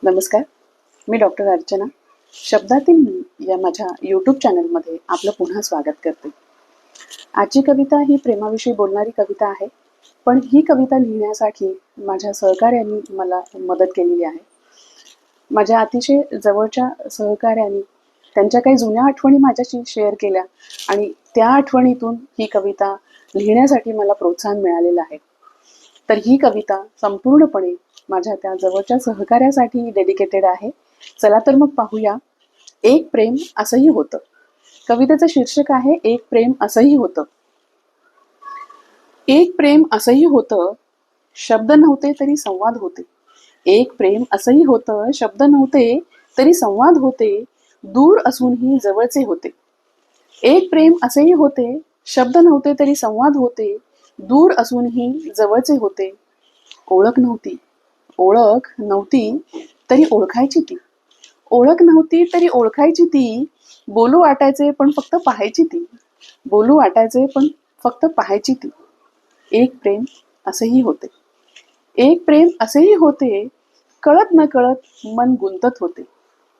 नमस्कार, मी डॉक्टर अर्चना. शब्दातील मी या माझ्या यूट्यूब चॅनलमध्ये आपलं पुन्हा स्वागत करते. आजची कविता ही प्रेमाविषयी बोलणारी कविता आहे, पण ही कविता लिहिण्यासाठी माझ्या सहकाऱ्यांनी मला मदत केलेली आहे. माझ्या अतिशय जवळच्या सहकाऱ्यांनी त्यांच्या काही जुन्या आठवणी माझ्याशी शेअर केल्या आणि त्या आठवणीतून ही कविता लिहिण्यासाठी मला प्रोत्साहन मिळालेलं आहे. तर ही कविता संपूर्णपणे माझ्या त्या जवळच्या सहकार्यासाठी डेडिकेटेड आहे. चला तर मग पाहूया. एक प्रेम असंही होतं. कवितेचं शीर्षक आहे एक प्रेम असंही होतं. एक प्रेम असंही होतं, शब्द नव्हते तरी संवाद होते. एक प्रेम असंही होतं, शब्द नव्हते तरी संवाद होते, दूर असूनही जवळचे होते. एक प्रेम असेही होते, शब्द नव्हते तरी संवाद होते, दूर असूनही जवळचे होते. ओळख नव्हती तरी ओळखायची ती. ओळख नव्हती तरी ओळखायची ती. बोलू वाटायचे पण फक्त पाहायची ती. बोलू वाटायचे पण फक्त पाहायची ती. एक प्रेम असेही होते. एक प्रेम असेही होते, कळत न कळत मन गुंतत होते.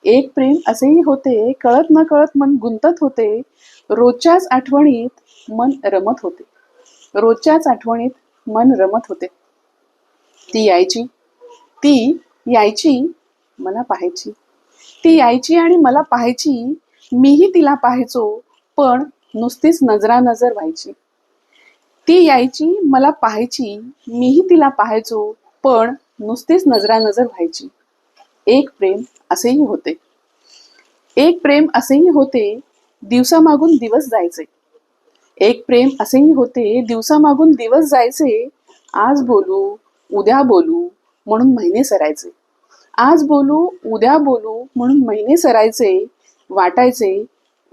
एक प्रेम असेही होते, कळत न कळत मन गुंतत होते. रोजच्याच आठवणीत मन रमत होते. रोजच्याच आठवणीत मन रमत होते. ती यायची मला पाहायची. ती यायची आणि मला पाहायची. मीही तिला पाहायचो, पण नुसतीच नजरानजर व्हायची. ती यायची मला पाहायची. मीही तिला पाहायचो, पण नुसतीच नजरानजर व्हायची. एक प्रेम असेही होते. एक प्रेम असेही होते, दिवसामागून दिवस जायचे. एक प्रेम असेही होते, दिवसामागून दिवस जायचे. आज बोलू उद्या बोलू म्हणून महिने सरायचे. आज बोलू उद्या बोलू म्हणून महिने सरायचे. वाटायचे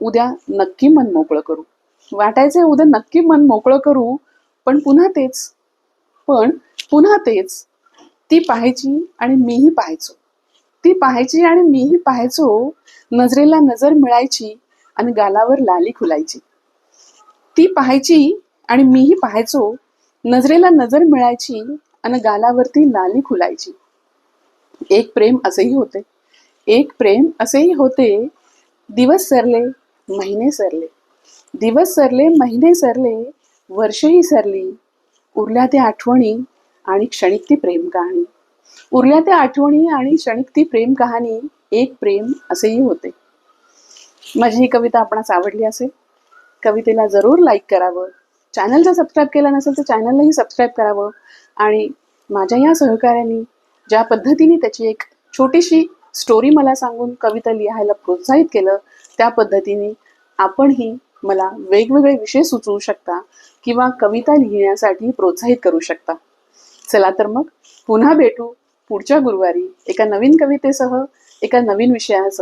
उद्या नक्की मन मोकळं करू. वाटायचे उद्या नक्की मन मोकळं करू. पण पुन्हा तेच. ती पाहायची आणि मीही पाहायचो. ती पाहायची आणि मीही पाहायचो. नजरेला नजर मिळायची आणि गालावर लाली खुलायची. ती पाहायची आणि मीही पाहायचो. नजरेला नजर मिळायची आणि गालावरती लाली खुलायची. एक प्रेम असेही होते. एक प्रेम असेही होते, दिवस सरले महिने सरले. दिवस सरले महिने सरले, वर्षही सरली. उरल्या त्या आठवणी आणि क्षणिक ती प्रेम कहाणी. उरल्या त्या आठवणी आणि क्षणिक ती प्रेम कहाणी. एक प्रेम असेही होते. माझी ही कविता आपणास आवडली असेल. कवितेला जरूर लाईक करावं. चॅनलला सबस्क्राईब केलं नसेल तर चॅनललाही सबस्क्राईब करावं. आणि माझ्या या सहकार्याने ज्या पद्धतीने त्याची एक छोटीशी स्टोरी मला सांगून कविता लिहायला प्रोत्साहित केलं, त्या पद्धतीने आपणही मला वेगवेगळे विषय सुचवू शकता किंवा कविता लिहिण्यासाठी प्रोत्साहित करू शकता. चला तर मग पुन्हा भेटू पुढच्या गुरुवारी एका नवीन कवितेसह, एका नवीन विषयासह.